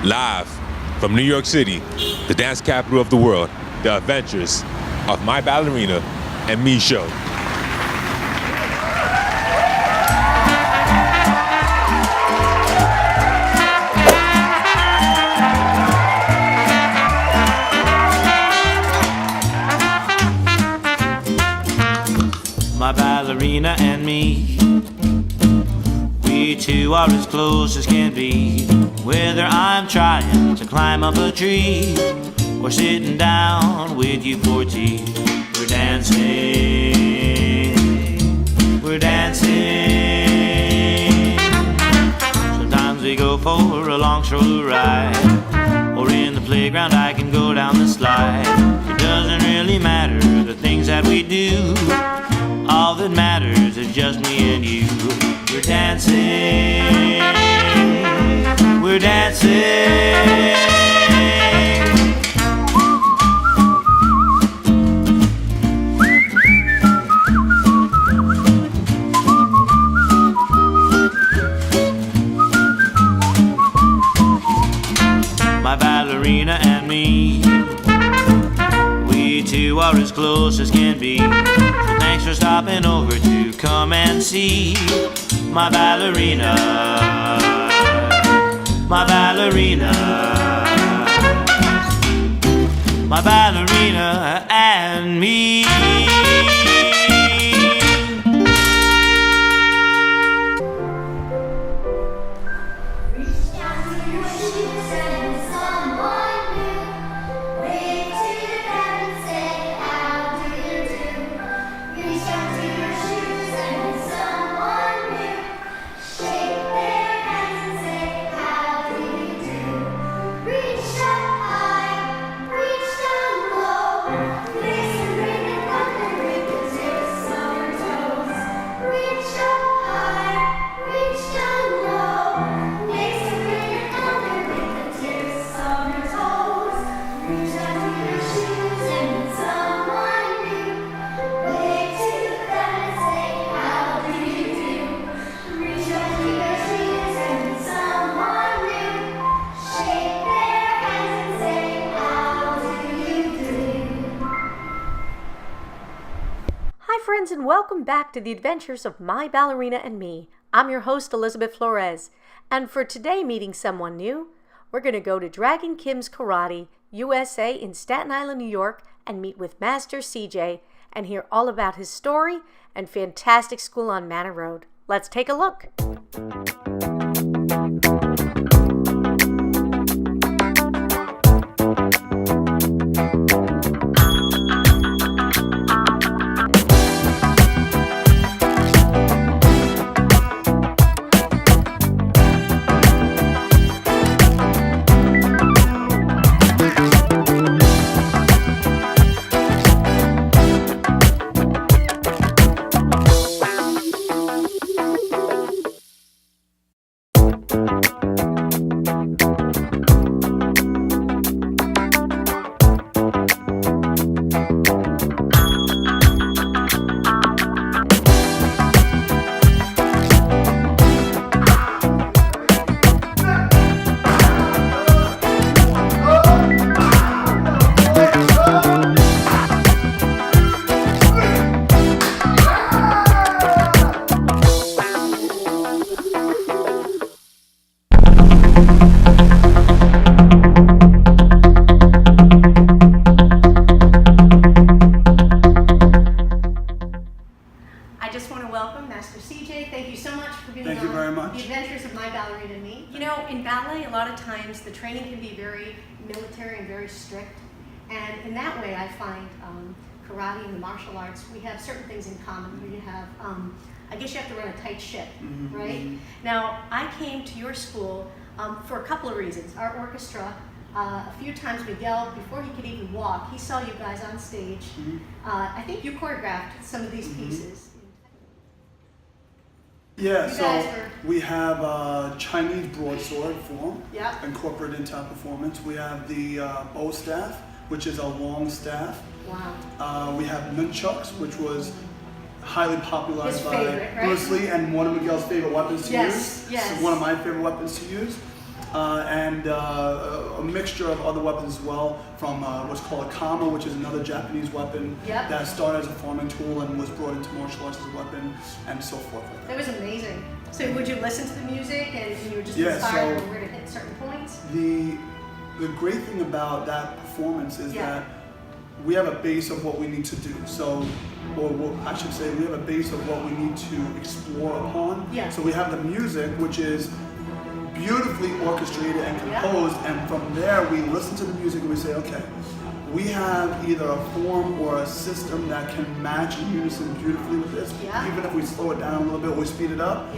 Live from New York City, the dance capital of the world, the adventures of My Ballerina and Me show. My ballerina and me, we two are as close as can be. Whether I'm trying to climb up a tree or sitting down with you for tea, we're dancing, we're dancing. Sometimes we go for a long stroll ride, or in the playground I can go down the slide. It doesn't really matter the things that we do. All that matters is just me and you. We're dancing, we're dancing. My ballerina and me, we two are as close as can be. Thanks for stopping over to come and see my ballerina, my ballerina, my ballerina and me. Friends, and welcome back to the adventures of My Ballerina and Me. I'm your host, Elizabeth Flores, and for today, meeting someone new, we're going to go to Dragon Kim's Karate, USA in Staten Island, New York, and meet with Master CJ and hear all about his story and fantastic school on Manor Road. Let's take a look. The training can be very military and very strict, and in that way I find karate and the martial arts, we have certain things in common. Where you have, I guess you have to run a tight ship, right? Now, I came to your school for a couple of reasons. Our orchestra, a few times Miguel, before he could even walk, he saw you guys on stage. I think you choreographed some of these pieces. Yeah, so we have Chinese broadsword form Yep. incorporated into our performance. We have the bow staff, which is a long staff. Wow. We have nunchucks, which was highly popularized by favorite, right? Bruce Lee and one of Miguel's favorite weapons to use. Yes. One of my favorite weapons to use. and a mixture of other weapons as well, from what's called a kama, which is another Japanese weapon that started as a farming tool and was brought into martial arts as a weapon, and so forth. That was amazing. So would you listen to the music and you were just inspired where to hit certain points? The great thing about that performance is that we have a base of what we need to do. So, or I should say, we have a base of what we need to explore upon. Yeah. So we have the music, which is beautifully orchestrated and composed, and from there we listen to the music and we say, okay, we have either a form or a system that can match in unison beautifully with this, even if we slow it down a little bit or we speed it up.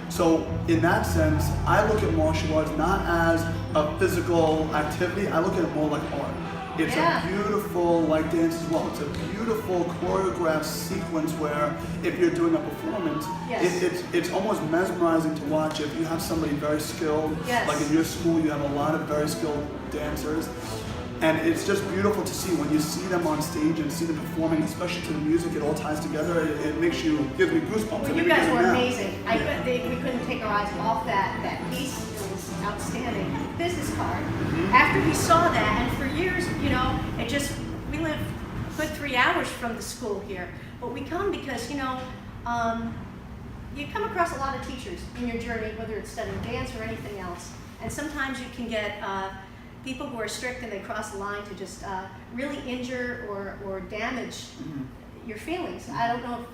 So in that sense, I look at martial arts not as a physical activity, I look at it more like art. It's a beautiful, like dance as well, it's a beautiful choreographed sequence where if you're doing a performance, it's almost mesmerizing to watch. If you have somebody very skilled, like in your school you have a lot of very skilled dancers, and it's just beautiful to see when you see them on stage and see them performing, especially to the music, it all ties together, it makes you, gives me goosebumps. Well, you guys were amazing. We couldn't take our eyes off that piece. It was outstanding. Business card. After we saw that, and for years, you know, we live a good 3 hours from the school here, but we come because, you know, you come across a lot of teachers in your journey, whether it's studying dance or anything else, and sometimes you can get people who are strict and they cross the line to just really injure or damage your feelings. I don't know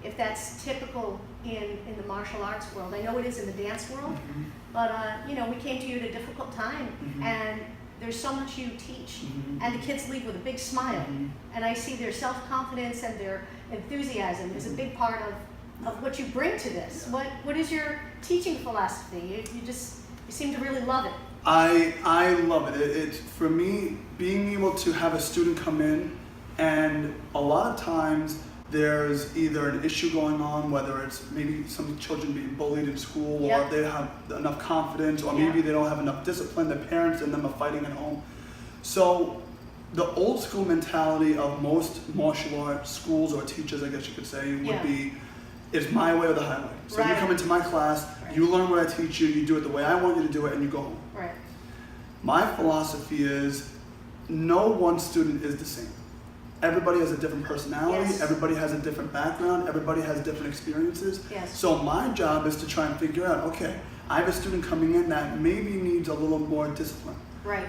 if that's typical in the martial arts world. I know it is in the dance world, but you know, we came to you at a difficult time, and there's so much you teach, and the kids leave with a big smile, and I see their self-confidence and their enthusiasm is a big part of what you bring to this. What is your teaching philosophy? You seem to really love it. I love it. It's for me, being able to have a student come in, and a lot of times there's either an issue going on, whether it's maybe some children being bullied in school, or they have enough confidence, or maybe they don't have enough discipline, their parents and them are fighting at home. So the old school mentality of most martial arts schools or teachers, I guess you could say, would be, it's my way or the highway. So you come into my class, you learn what I teach you, you do it the way I want you to do it, and you go home. My philosophy is no one student is the same. Everybody has a different personality, everybody has a different background, everybody has different experiences. So my job is to try and figure out, okay, I have a student coming in that maybe needs a little more discipline.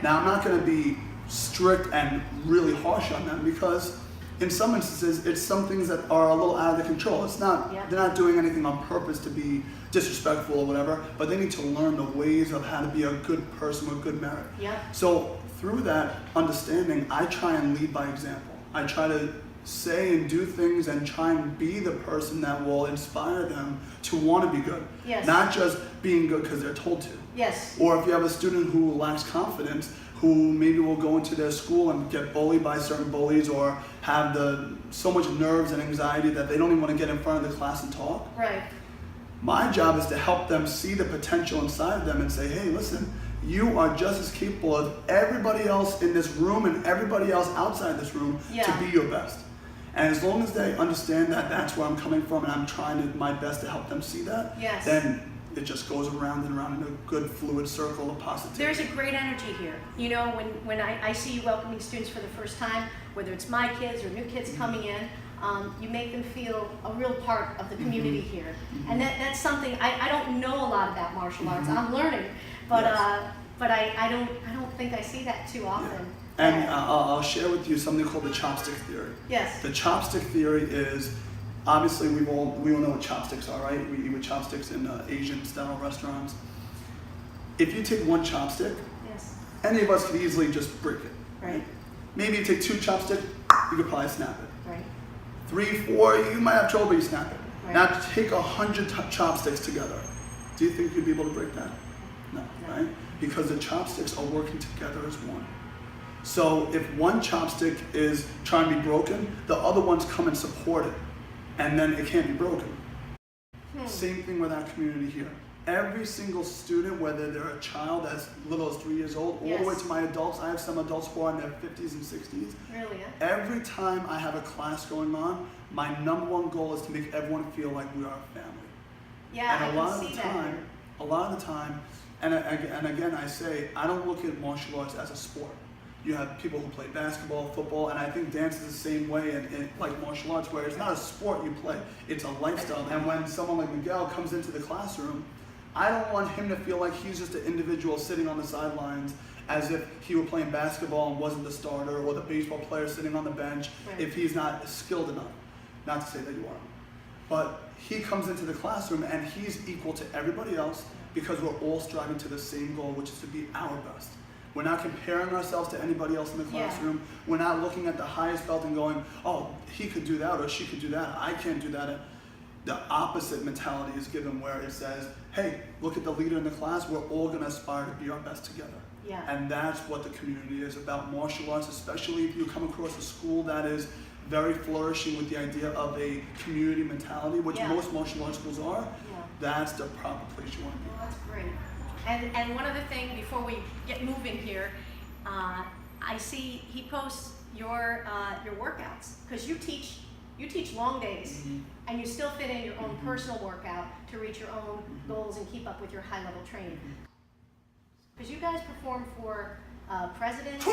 Now I'm not going to be strict and really harsh on them, because in some instances it's some things that are a little out of their control. It's not, they're not doing anything on purpose to be disrespectful or whatever, but they need to learn the ways of how to be a good person with good merit. So through that understanding, I try and lead by example. I try to say and do things and try and be the person that will inspire them to want to be good. Not just being good because they're told to. Or if you have a student who lacks confidence, who maybe will go into their school and get bullied by certain bullies, or have so much nerves and anxiety that they don't even want to get in front of the class and talk. My job is to help them see the potential inside of them and say, hey, listen, you are just as capable of everybody else in this room and everybody else outside this room to be your best. And as long as they understand that that's where I'm coming from and I'm trying my best to help them see that, then it just goes around and around in a good fluid circle of positivity. There's a great energy here. You know, when I see you welcoming students for the first time, whether it's my kids or new kids coming in, you make them feel a real part of the community here. And that's something, I don't know a lot about martial arts. I'm learning, but I don't think I see that too often. And I'll share with you something called the chopstick theory. The chopstick theory is, obviously we all know what chopsticks are, right? We eat with chopsticks in Asian style restaurants. If you take one chopstick, any of us could easily just break it. Maybe you take 2 chopsticks, you could probably snap it. 3, 4, you might have trouble, but you snap it. Now take 100 chopsticks together. Do you think you'd be able to break that? No, right? Because the chopsticks are working together as one. So if one chopstick is trying to be broken, the other ones come and support it, and then it can't be broken. Same thing with our community here. Every single student, whether they're a child as little as 3 years old, all the way to my adults, I have some adults who are in their 50s and 60s. Every time I have a class going on, my #1 goal is to make everyone feel like we are a family. And a lot of the time, And again, I say, I don't look at martial arts as a sport. You have people who play basketball, football, and I think dance is the same way in like martial arts, where it's not a sport you play, it's a lifestyle. And when someone like Miguel comes into the classroom, I don't want him to feel like he's just an individual sitting on the sidelines as if he were playing basketball and wasn't the starter, or the baseball player sitting on the bench if he's not skilled enough. Not to say that you aren't. But he comes into the classroom and he's equal to everybody else because we're all striving to the same goal, which is to be our best. We're not comparing ourselves to anybody else in the classroom. We're not looking at the highest belt and going, oh, he could do that or she could do that. I can't do that. The opposite mentality is given, where it says, hey, look at the leader in the class. We're all going to aspire to be our best together. Yeah. And that's what the community is about. Martial arts, especially if you come across a school that is very flourishing with the idea of a community mentality, which most martial arts schools are, that's the proper place you want to be. Well, that's great. And one other thing before we get moving here, I see he posts your workouts, because you teach long days, and you still fit in your own personal workout to reach your own goals and keep up with your high level training. Because you guys perform for presidents,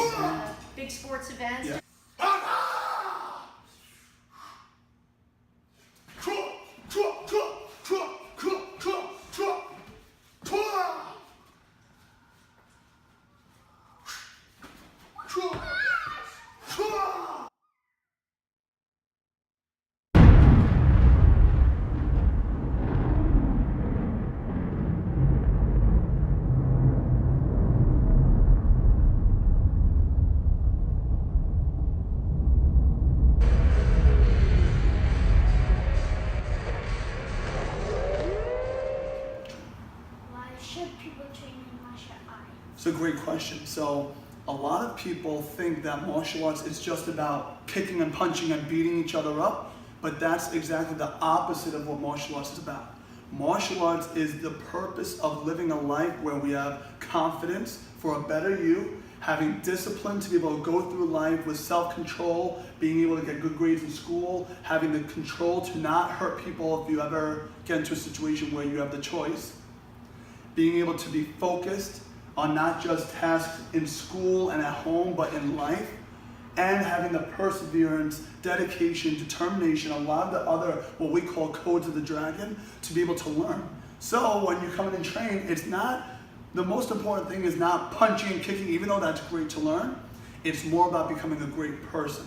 big sports events. Yeah. It's a great question. So a lot of people think that martial arts is just about kicking and punching and beating each other up, but that's exactly the opposite of what martial arts is about. Martial arts is the purpose of living a life where we have confidence for a better you, having discipline to be able to go through life with self-control, being able to get good grades in school, having the control to not hurt people if you ever get into a situation where you have the choice, being able to be focused on not just tasks in school and at home, but in life, and having the perseverance, dedication, determination, a lot of the other, what we call codes of the dragon, to be able to learn. So when you come in and train, it's not, the most important thing is not punching and kicking, even though that's great to learn. It's more about becoming a great person.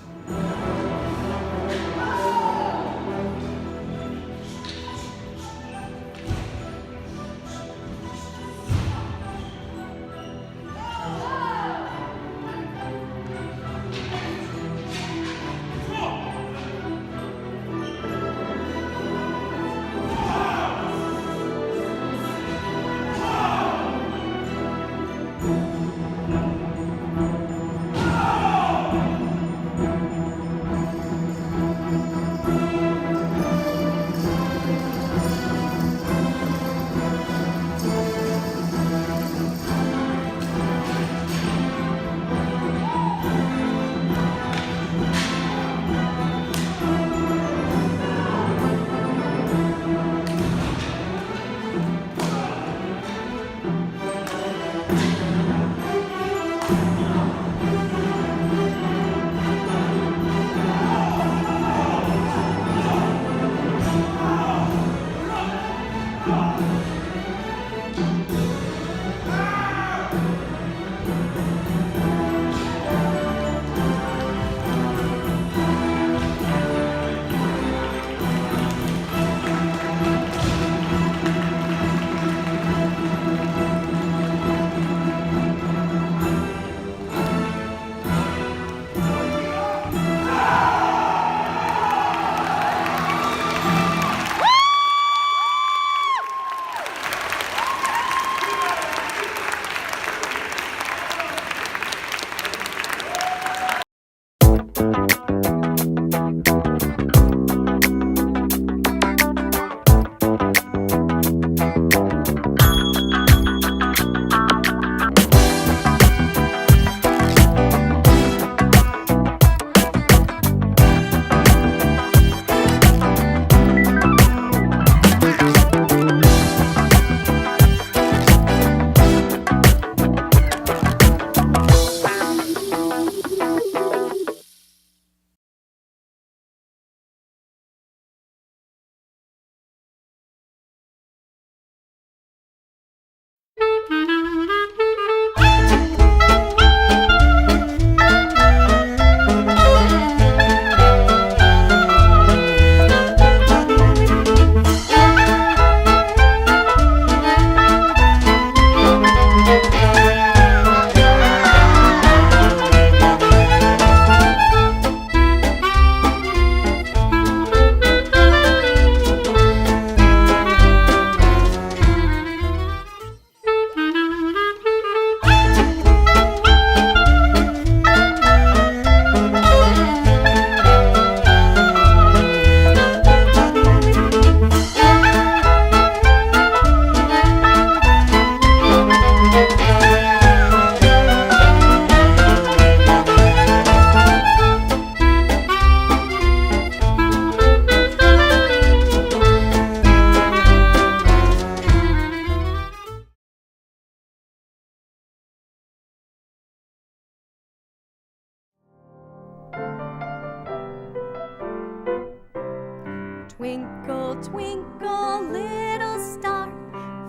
Twinkle, twinkle, little star,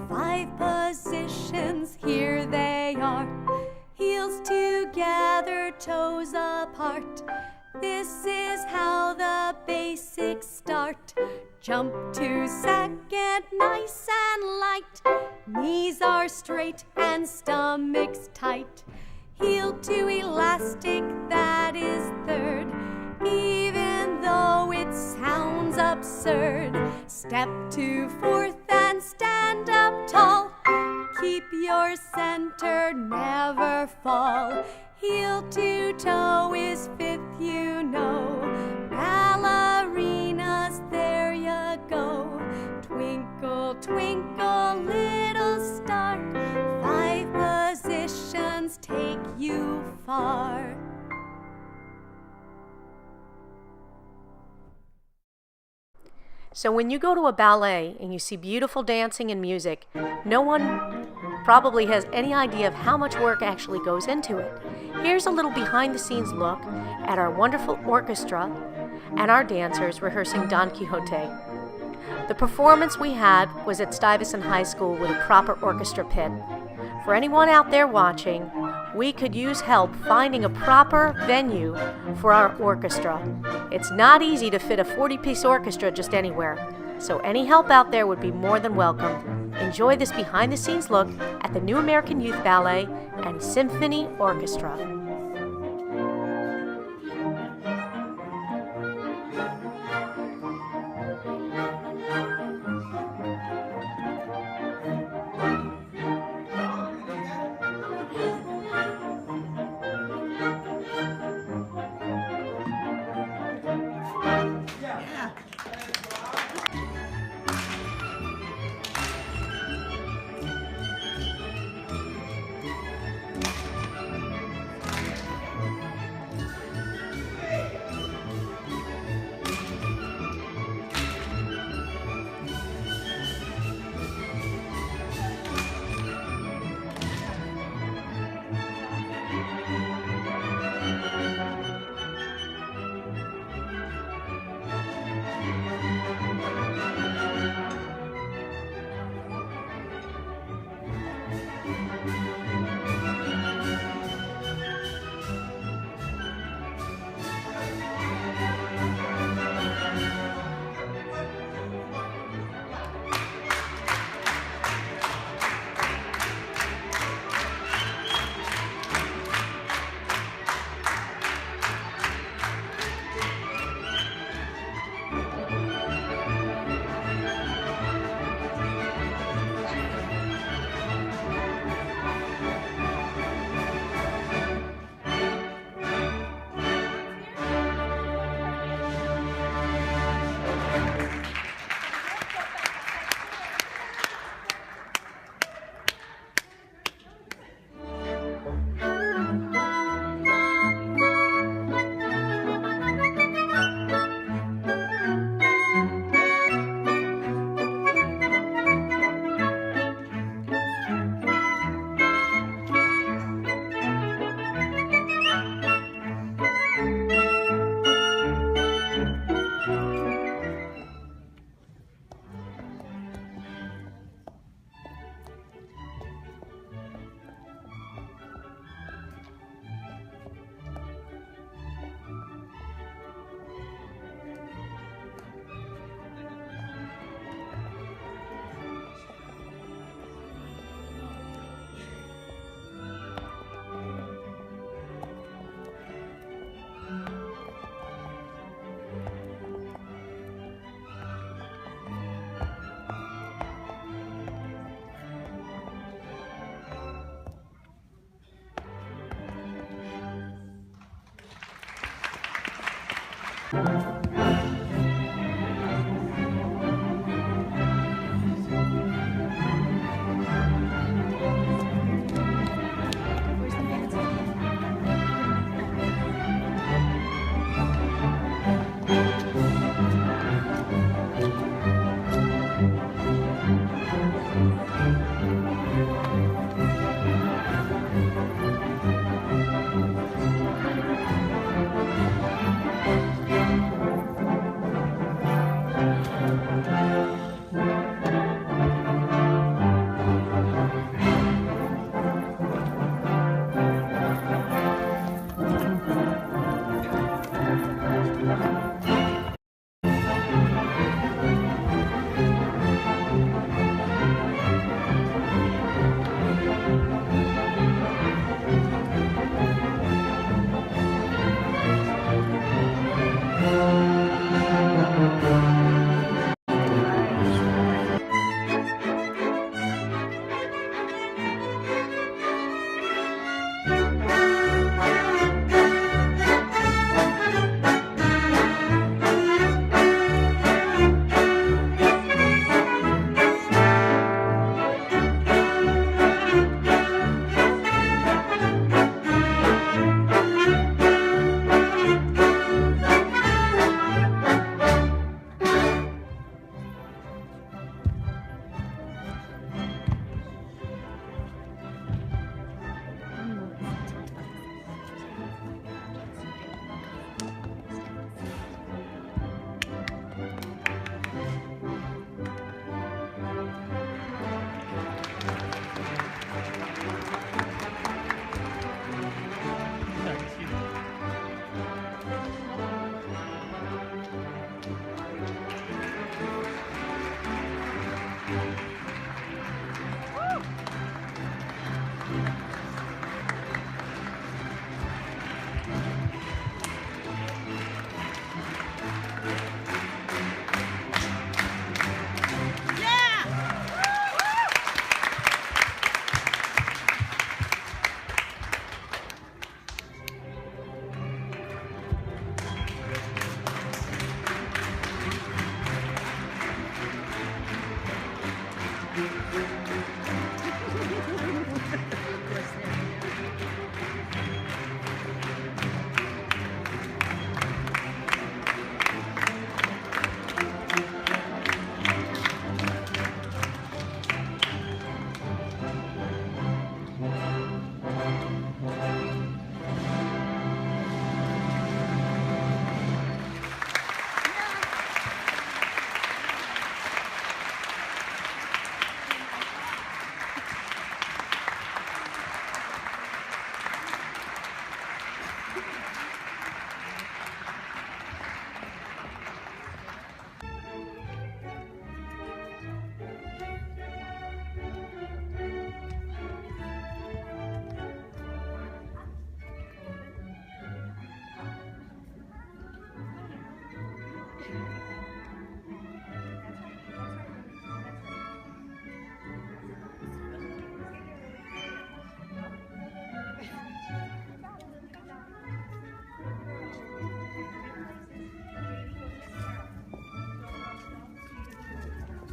5 positions, here they are. Heels together, toes apart. This is how the basics start. Jump to second, nice and light. Knees are straight and stomach's tight. Heel to elastic, that is third. Even though it sounds absurd. Step to fourth and stand up tall. Keep your center, never fall. Heel to toe is fifth, you know. Ballerinas, there you go. Twinkle, twinkle, little star, 5 positions take you far. So when you go to a ballet and you see beautiful dancing and music, no one probably has any idea of how much work actually goes into it. Here's a little behind-the-scenes look at our wonderful orchestra and our dancers rehearsing Don Quixote. The performance we had was at Stuyvesant High School with a proper orchestra pit. For anyone out there watching, we could use help finding a proper venue for our orchestra. It's not easy to fit a 40-piece orchestra just anywhere, so any help out there would be more than welcome. Enjoy this behind-the-scenes look at the New American Youth Ballet and Symphony Orchestra.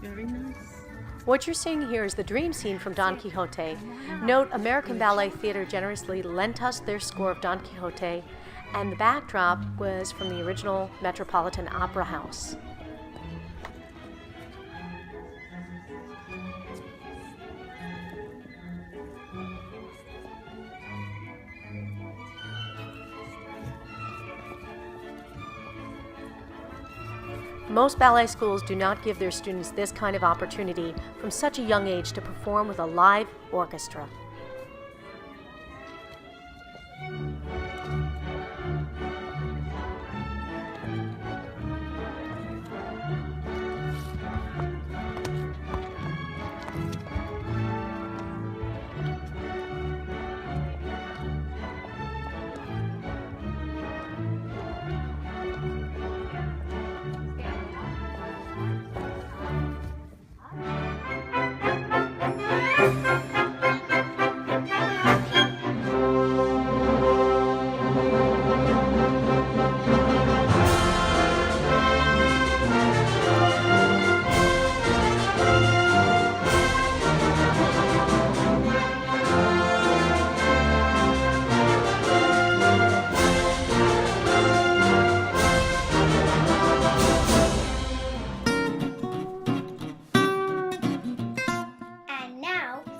Very nice. What you're seeing here is the dream scene from Don Quixote. Note, American Ballet Theatre generously lent us their score of Don Quixote, and the backdrop was from the original Metropolitan Opera House. Most ballet schools do not give their students this kind of opportunity from such a young age to perform with a live orchestra.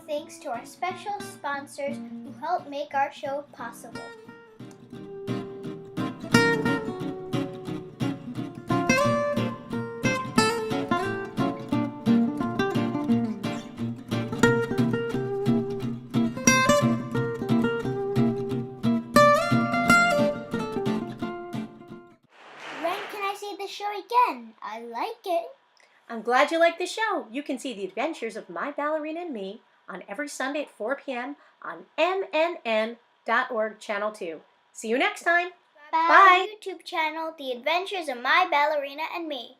Thanks to our special sponsors who help make our show possible. When can I see the show again? I like it. I'm glad you like the show. You can see the adventures of My Ballerina and Me on every Sunday at 4 p.m. on mnn.org Channel 2. See you next time. Bye. YouTube channel, The Adventures of My Ballerina and Me.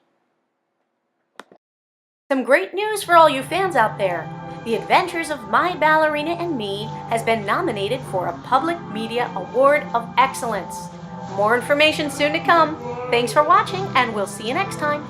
Some great news for all you fans out there. The Adventures of My Ballerina and Me has been nominated for a Public Media Award of Excellence. More information soon to come. Thanks for watching, and we'll see you next time.